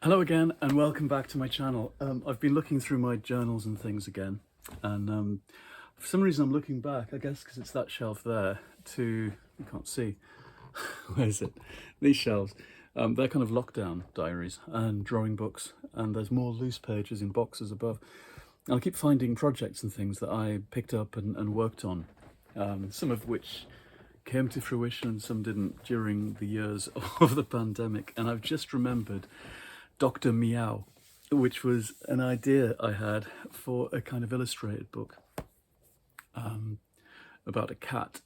Hello again and welcome back to my channel. I've been looking through my journals and things again, and for some reason I'm looking back, I guess because it's that shelf there, to, you can't see, where is it? These shelves. They're kind of lockdown diaries and drawing books, and there's more loose pages in boxes above. And I keep finding projects and things that I picked up and worked on, some of which came to fruition and some didn't during the years of the pandemic. And I've just remembered Dr. Meow, which was an idea I had for a kind of illustrated book about a cat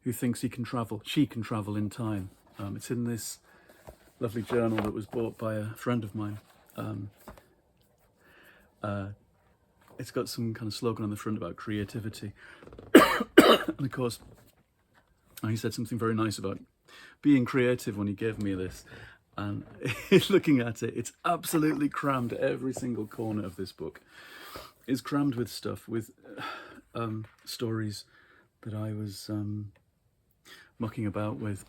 who thinks she can travel in time. It's in this lovely journal that was bought by a friend of mine. It's got some kind of slogan on the front about creativity. And of course, he said something very nice about being creative when he gave me this. And looking at it, it's absolutely crammed. Every single corner of this book is crammed with stuff, with stories that I was mucking about with.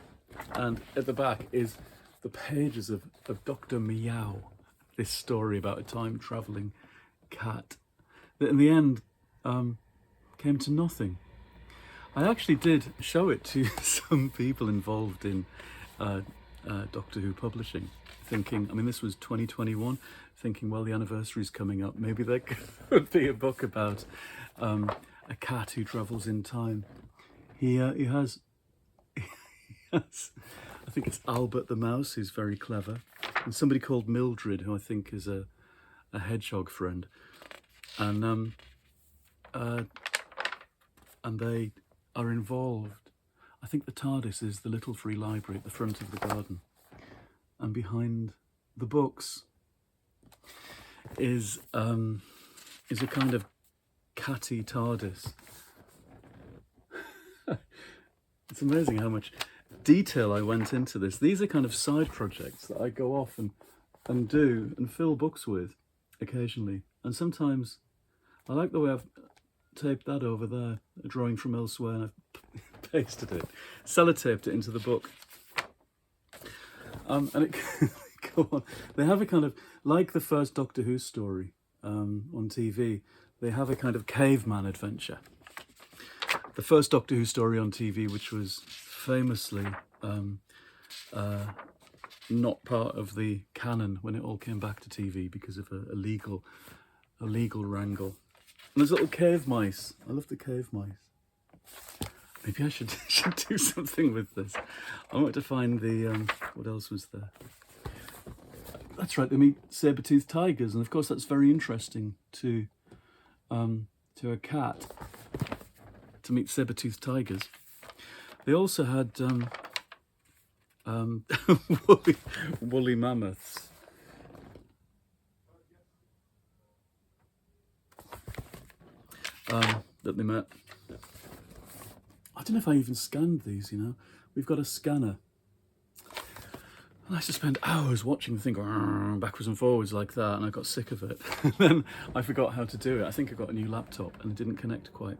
And at the back is the pages of Dr. Meow, this story about a time-travelling cat that in the end came to nothing. I actually did show it to some people involved in Doctor Who publishing, thinking, I mean, this was 2021, thinking, well, the anniversary's coming up, maybe there could be a book about a cat who travels in time. He has, I think it's Albert the mouse, who's very clever, and somebody called Mildred, who I think is a hedgehog friend, and they are involved. I think the TARDIS is the little free library at the front of the garden, and behind the books is a kind of catty TARDIS. It's amazing how much detail I went into this. These are kind of side projects that I go off and do and fill books with occasionally, and sometimes I like the way I've taped that over there, a drawing from elsewhere, and I've pasted it, sellotaped it into the book. And it go on. They have a kind of, like the first Doctor Who story on TV, they have a kind of caveman adventure. The first Doctor Who story on TV, which was famously not part of the canon when it all came back to TV because of a legal wrangle. And there's little cave mice. I love the cave mice. Maybe I should do something with this. I wanted to find the, what else was there? That's right, they meet saber-toothed tigers, and of course that's very interesting to a cat, to meet saber-toothed tigers. They also had woolly mammoths. That they met. I don't know if I even scanned these, you know. We've got a scanner. I used to spend hours watching the thing go backwards and forwards like that, and I got sick of it. Then I forgot how to do it. I think I got a new laptop and it didn't connect quite.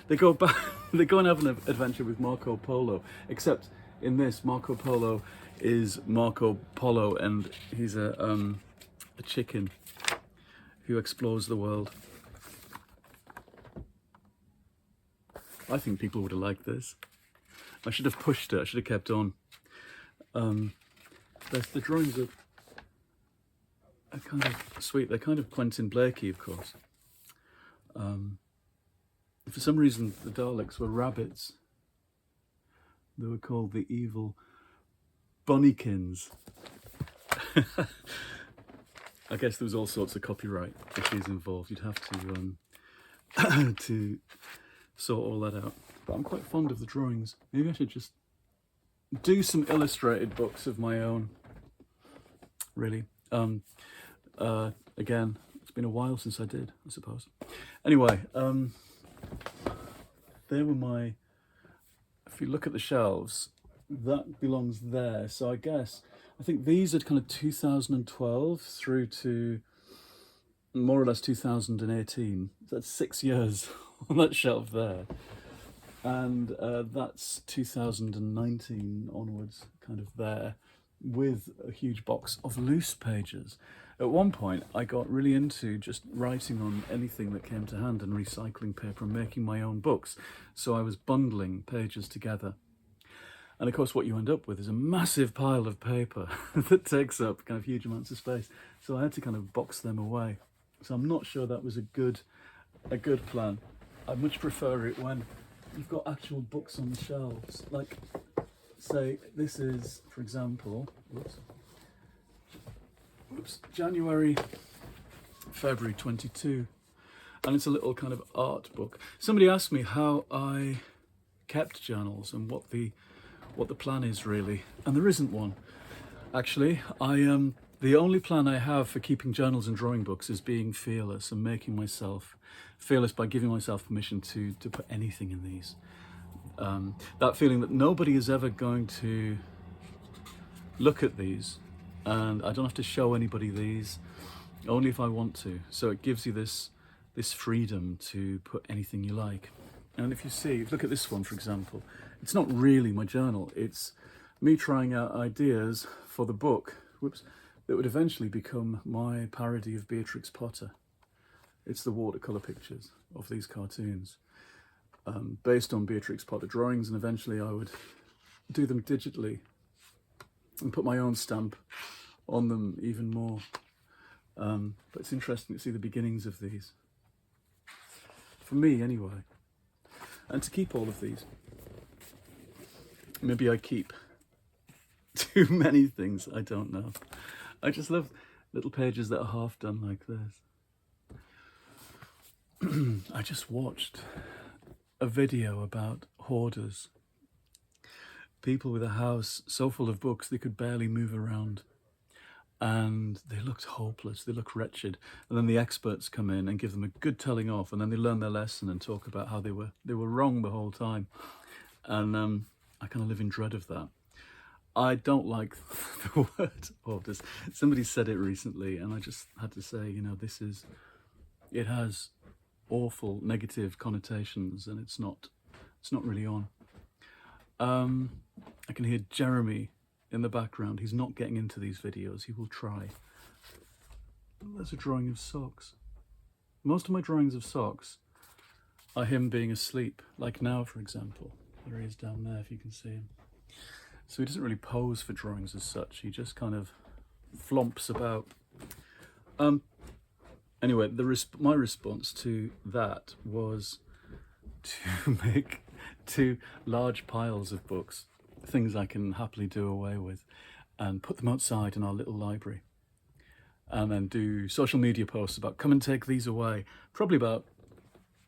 They go back, they go and have an adventure with Marco Polo, except in this, Marco Polo is Marco Polo, and he's a chicken who explores the world. I think people would have liked this. I should have pushed it. I should have kept on. The drawings are kind of sweet. They're kind of Quentin Blakey, of course. For some reason, the Daleks were rabbits. They were called the evil Bunnykins. I guess there was all sorts of copyright issues involved. You'd have to to sort all that out. But I'm quite fond of the drawings. Maybe I should just do some illustrated books of my own, really. Again, it's been a while since I did, I suppose. Anyway, they were my, if you look at the shelves, that belongs there. So I think these are kind of 2012 through to more or less 2018. That's 6 years on that shelf there. And that's 2019 onwards, kind of there, with a huge box of loose pages. At one point, I got really into just writing on anything that came to hand and recycling paper and making my own books. So I was bundling pages together. And of course, what you end up with is a massive pile of paper that takes up kind of huge amounts of space. So I had to kind of box them away. So I'm not sure that was a good plan. I much prefer it when you've got actual books on the shelves. Like, say, this is, for example, January, February 22. And it's a little kind of art book. Somebody asked me how I kept journals and what the plan is really, and there isn't one. Actually, the only plan I have for keeping journals and drawing books is being fearless and making myself fearless by giving myself permission to put anything in these. That feeling that nobody is ever going to look at these, and I don't have to show anybody these, only if I want to. So it gives you this freedom to put anything you like. And if you look at this one, for example, it's not really my journal. It's me trying out ideas for the book, that would eventually become my parody of Beatrix Potter. It's the watercolour pictures of these cartoons, based on Beatrix Potter drawings, and eventually I would do them digitally and put my own stamp on them even more. But it's interesting to see the beginnings of these. For me, anyway. And to keep all of these. Maybe I keep too many things, I don't know. I just love little pages that are half done like this. I just watched a video about hoarders. People with a house so full of books they could barely move around. And they looked hopeless, they looked wretched. And then the experts come in and give them a good telling off, and then they learn their lesson and talk about how they were wrong the whole time. And I kind of live in dread of that. I don't like the word hoarders. Somebody said it recently, and I just had to say, it has awful negative connotations, and it's not really on. I can hear Jeremy in the background. He's not getting into these videos. He will try. There's a drawing of socks. Most of my drawings of socks are him being asleep, like now, for example. There he is down there, if you can see him. So he doesn't really pose for drawings as such. He just kind of flomps about. Anyway, my response to that was to make 2 large piles of books, things I can happily do away with, and put them outside in our little library. And then do social media posts about, come and take these away. Probably about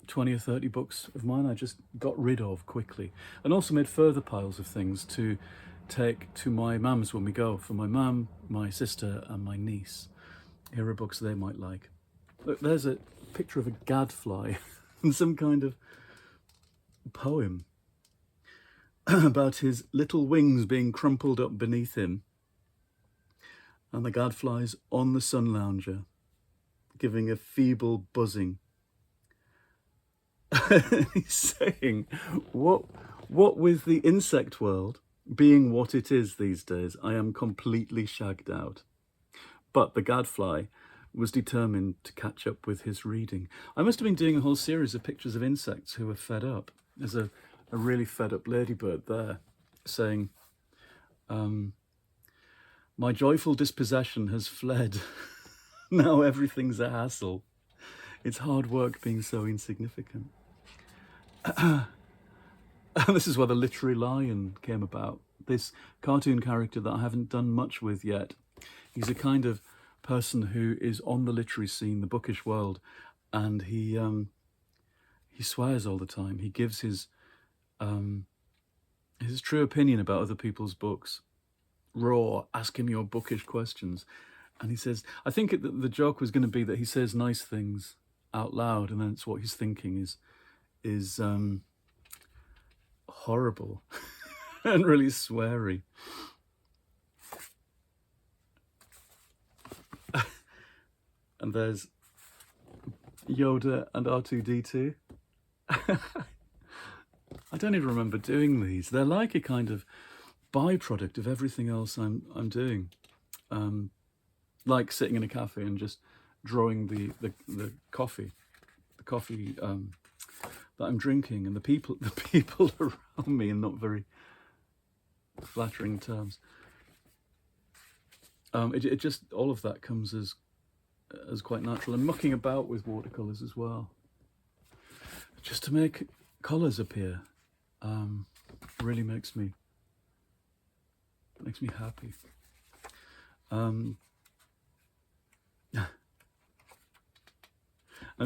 20 or 30 books of mine I just got rid of quickly. And also made further piles of things to take to my mum's when we go, for my mum, my sister and my niece. Here are books they might like. Look, there's a picture of a gadfly and some kind of poem about his little wings being crumpled up beneath him, and the gadfly's on the sun lounger giving a feeble buzzing. He's saying, what with the insect world being what it is these days, I am completely shagged out. But the gadfly was determined to catch up with his reading. I must have been doing a whole series of pictures of insects who were fed up. There's a really fed up ladybird there saying, my joyful dispossession has fled. Now everything's a hassle. It's hard work being so insignificant. And this is where the literary lion came about. This cartoon character that I haven't done much with yet. He's a kind of person who is on the literary scene, the bookish world, and he swears all the time. He gives his true opinion about other people's books. Raw, ask him your bookish questions. And he says, I think the joke was going to be that he says nice things out loud, and then it's what he's thinking is horrible and really sweary. And there's Yoda and R2-D2. I don't even remember doing these. They're like a kind of byproduct of everything else I'm doing. like sitting in a cafe and just drawing the coffee that I'm drinking, and the people around me in not very flattering terms. It just, all of that comes as quite natural, and mucking about with watercolors as well, just to make colors appear, really makes me happy. I'm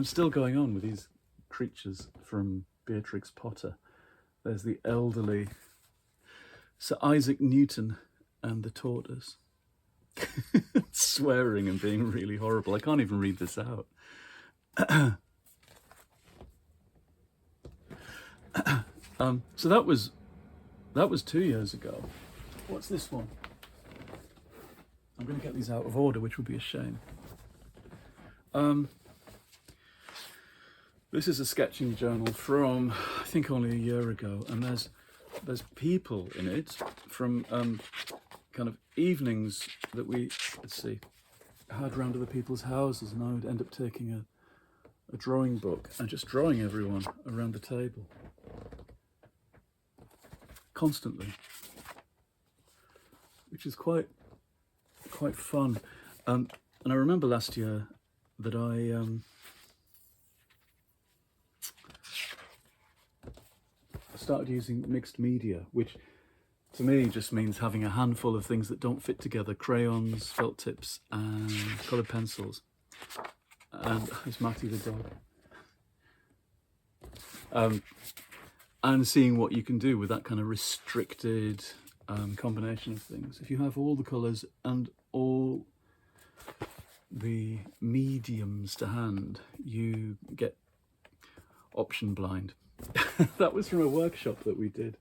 still going on with these creatures from Beatrix Potter. There's the elderly Sir Isaac Newton and the tortoise. Swearing and being really horrible. I can't even read this out. So that was 2 years ago. What's this one? I'm going to get these out of order, which would be a shame. This is a sketching journal from, I think, only a year ago, and there's people in it from kind of evenings that we, had round other people's houses, and I would end up taking a drawing book and just drawing everyone around the table. Constantly. Which is quite fun. And I remember last year that I started using mixed media, which to me just means having a handful of things that don't fit together: crayons, felt tips, and coloured pencils. And it's Matty the dog. And seeing what you can do with that kind of restricted combination of things. If you have all the colours and all the mediums to hand, you get option blind. That was from a workshop that we did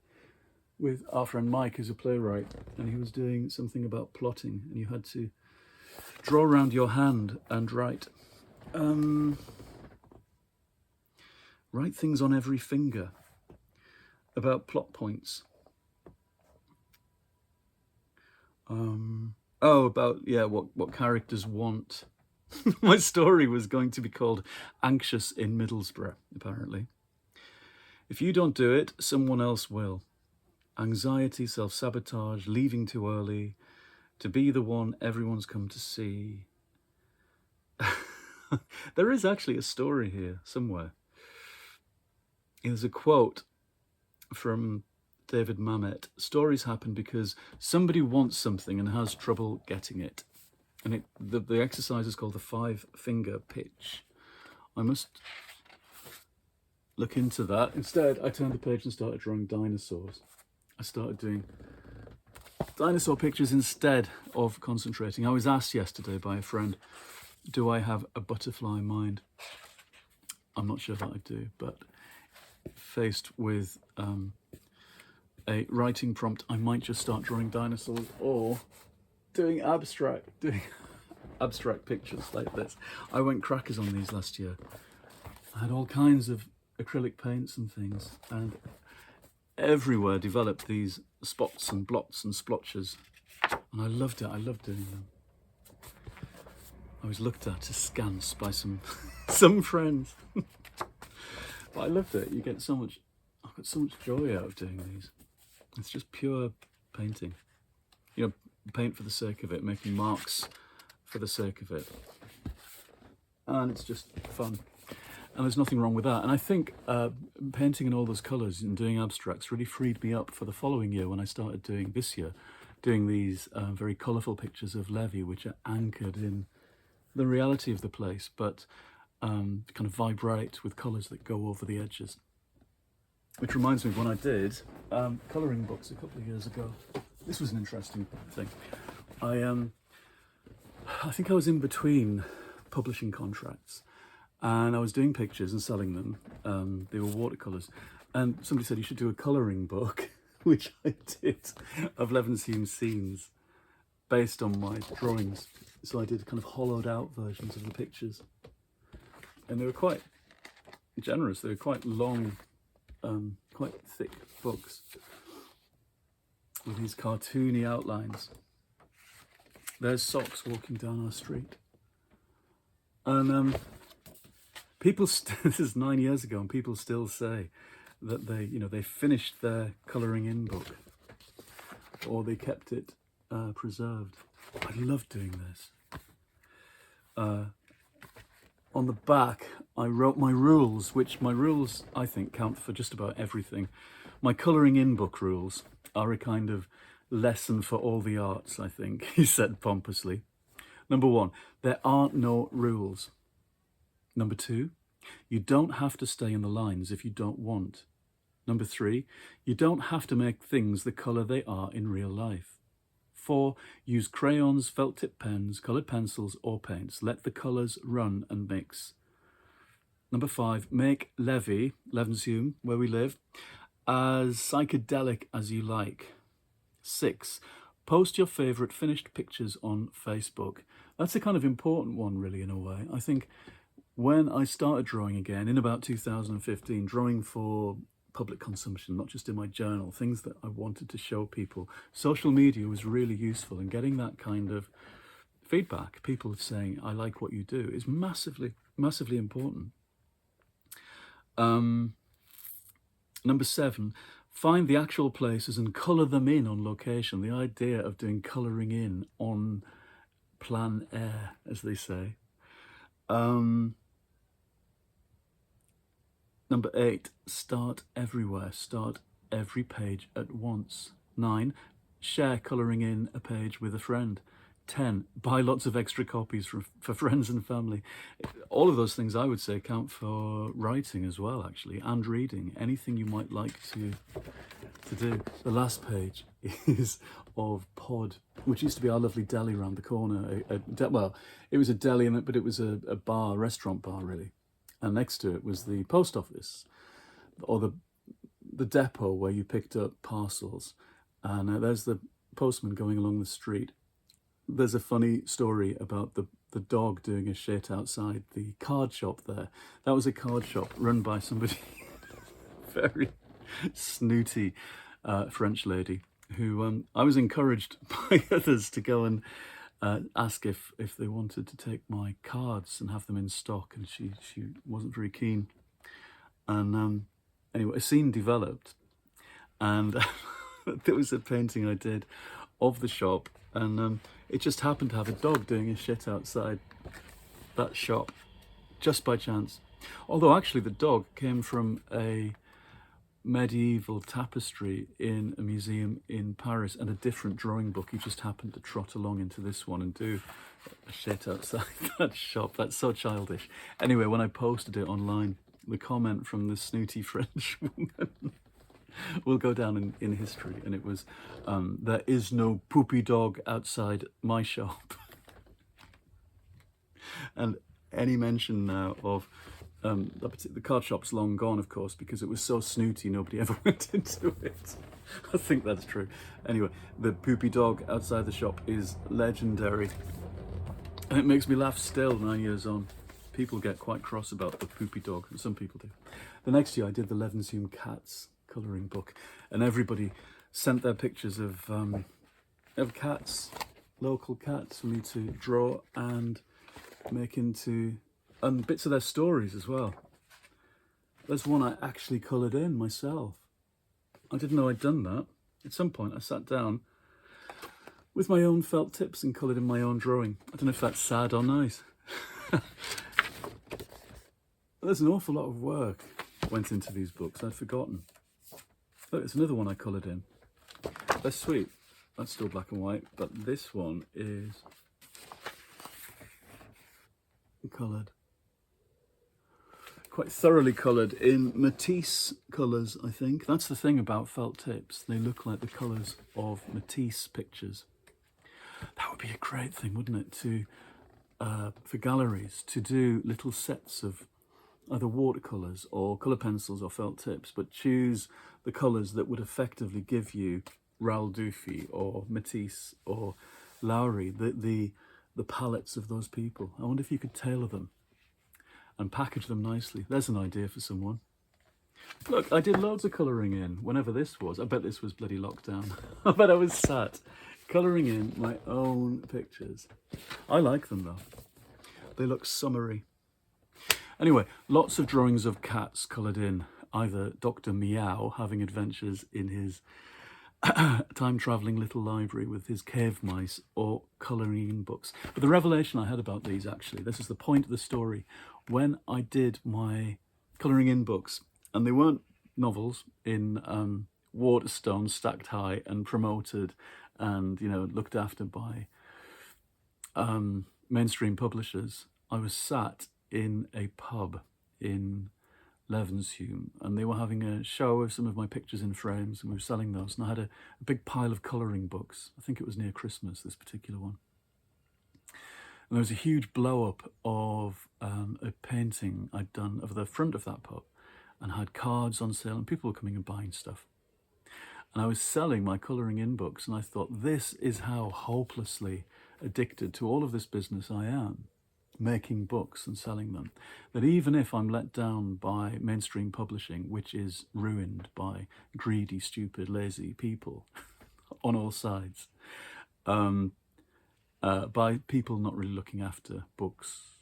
with our friend Mike, who's a playwright, and he was doing something about plotting, and you had to draw around your hand and write things on every finger about plot points. What characters want. My story was going to be called Anxious in Middlesbrough, apparently. If you don't do it, someone else will. Anxiety, self-sabotage, leaving too early, to be the one everyone's come to see. There is actually a story here somewhere. There's a quote from David Mamet: stories happen because somebody wants something and has trouble getting it. And the exercise is called the 5-finger pitch. I must look into that. Instead, I turned the page and started drawing dinosaurs. I started doing dinosaur pictures instead of concentrating. I was asked yesterday by a friend, do I have a butterfly mind? I'm not sure that I do, but faced with a writing prompt, I might just start drawing dinosaurs or doing abstract pictures like this. I went crackers on these last year. I had all kinds of acrylic paints and things, and everywhere developed these spots and blots and splotches, and I loved it. I loved doing them. I was looked at askance by some friends. But I loved it. I got so much joy out of doing these. It's just pure painting. Paint for the sake of it, making marks for the sake of it. And it's just fun. And there's nothing wrong with that. And I think painting in all those colours and doing abstracts really freed me up for the following year when I started doing these very colourful pictures of Levy, which are anchored in the reality of the place, but kind of vibrate with colours that go over the edges. Which reminds me of when I did colouring books a couple of years ago. This was an interesting thing. I think I was in between publishing contracts, and I was doing pictures and selling them. They were watercolours, and somebody said you should do a colouring book, which I did, of Levenshulme scenes based on my drawings. So I did kind of hollowed out versions of the pictures, and they were quite generous. They were quite long, quite thick books with these cartoony outlines. there's socks walking down our street. And people, this is 9 years ago, and people still say that they finished their colouring in book, or they kept it preserved. I love doing this. On the back, I wrote my rules, which my rules, I think, count for just about everything. My colouring in book rules are a kind of lesson for all the arts, I think, he said pompously. Number 1, there aren't no rules. Number 2, you don't have to stay in the lines if you don't want. Number 3, you don't have to make things the colour they are in real life. 4, use crayons, felt tip pens, coloured pencils or paints. Let the colours run and mix. Number 5, make Levenshulme, where we live, as psychedelic as you like. 6, post your favourite finished pictures on Facebook. That's a kind of important one, really, in a way. I think when I started drawing again in about 2015, drawing for public consumption, not just in my journal, things that I wanted to show people, social media was really useful, and getting that kind of feedback, people saying, I like what you do, is massively, massively important. Number 7, find the actual places and colour them in on location. The idea of doing colouring in on plein air, as they say. Number 8, start everywhere. Start every page at once. 9, share colouring in a page with a friend. 10, buy lots of extra copies for friends and family. All of those things, I would say, count for writing as well, actually, and reading. Anything you might like to do. The last page is of Pod, which used to be our lovely deli around the corner. Well, it was a deli, but it was a bar, restaurant bar, really. And next to it was the post office, or the depot where you picked up parcels. And there's the postman going along the street. There's a funny story about the dog doing a shit outside the card shop there. That was a card shop run by somebody, very snooty French lady, who I was encouraged by others to go and ask if they wanted to take my cards and have them in stock, and she wasn't very keen. And anyway, a scene developed, and there was a painting I did of the shop, and it just happened to have a dog doing a shit outside that shop, just by chance. Although actually the dog came from a medieval tapestry in a museum in Paris and a different drawing book. He just happened to trot along into this one and do a shit outside that shop. That's so childish. Anyway, when I posted it online, the comment from the snooty French woman will go down in history, and it was, there is no poopy dog outside my shop. And any mention now of the card shop's long gone, of course, because it was so snooty nobody ever went into it. I think that's true. Anyway, the poopy dog outside the shop is legendary, and it makes me laugh still 9 years on. People get quite cross about the poopy dog, and some people do. The next year I did the Levenshulme cats colouring book, and everybody sent their pictures of cats, local cats, for me to draw and make into bits of their stories as well. There's one I actually coloured in myself. I didn't know I'd done that. At some point I sat down with my own felt tips and coloured in my own drawing. I don't know if that's sad or nice. There's an awful lot of work went into these books. I'd forgotten. Look, it's another one I coloured in. They're sweet. That's still black and white, but this one is coloured. Quite thoroughly coloured in Matisse colours, I think. That's the thing about felt tips. They look like the colours of Matisse pictures. That would be a great thing, wouldn't it, to for galleries, to do little sets of either watercolours or colour pencils or felt tips, but choose the colours that would effectively give you Raoul Dufy or Matisse or Lowry, the palettes of those people. I wonder if you could tailor them and package them nicely. There's an idea for someone. Look, I did loads of colouring in, whenever this was. I bet this was bloody lockdown. I bet I was sat colouring in my own pictures. I like them though. They look summery. Anyway, lots of drawings of cats coloured in. Either Dr. Meow having adventures in his time-travelling little library with his cave mice, or colouring in books. But the revelation I had about these, actually, this is the point of the story, when I did my colouring in books, and they weren't novels in Waterstone stacked high and promoted and, you know, looked after by mainstream publishers. I was sat in a pub in Levenshulme, and they were having a show of some of my pictures in frames, and we were selling those, and I had a big pile of colouring books. I think it was near Christmas, this particular one. And there was a huge blow-up of a painting I'd done of the front of that pub, and had cards on sale, and people were coming and buying stuff. And I was selling my colouring in books, and I thought, this is how hopelessly addicted to all of this business I am, making books and selling them, that even if I'm let down by mainstream publishing, which is ruined by greedy, stupid, lazy people on all sides, by people not really looking after books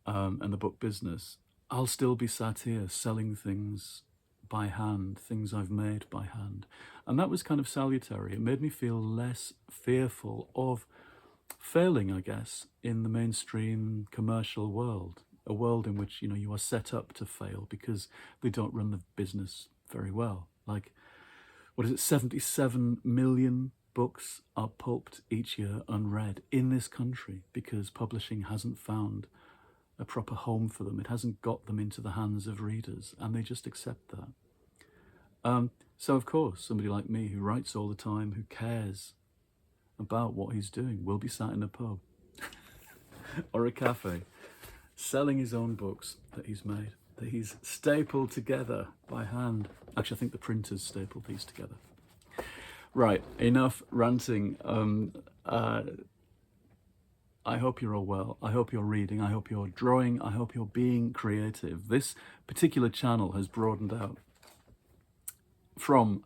and the book business, I'll still be sat here selling things by hand, things I've made by hand. And that was kind of salutary. It made me feel less fearful of failing, I guess, in the mainstream commercial world, a world in which, you know, you are set up to fail because they don't run the business very well. Like, what is it, 77 million books are pulped each year unread in this country because publishing hasn't found a proper home for them. It hasn't got them into the hands of readers, and they just accept that. So of course, somebody like me who writes all the time, who cares about what he's doing, will be sat in a pub or a cafe selling his own books that he's made, that he's stapled together by hand. Actually, I think the printers stapled these together. Right, enough ranting. I hope you're all well. I hope you're reading. I hope you're drawing. I hope you're being creative. This particular channel has broadened out from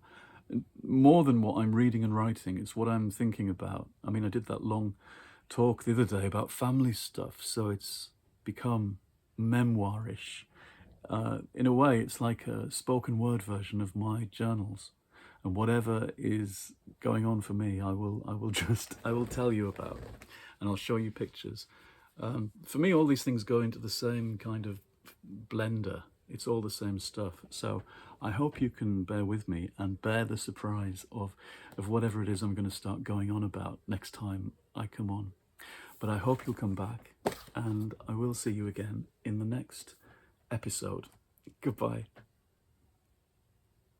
more than what I'm reading and writing. It's what I'm thinking about. I mean, I did that long talk the other day about family stuff, so it's become memoirish. In a way, it's like a spoken word version of my journals. And whatever is going on for me, I will tell you about, and I'll show you pictures. For me, all these things go into the same kind of blender. It's all the same stuff. So I hope you can bear with me and bear the surprise of whatever it is I'm going to start going on about next time I come on. But I hope you'll come back, and I will see you again in the next episode. Goodbye.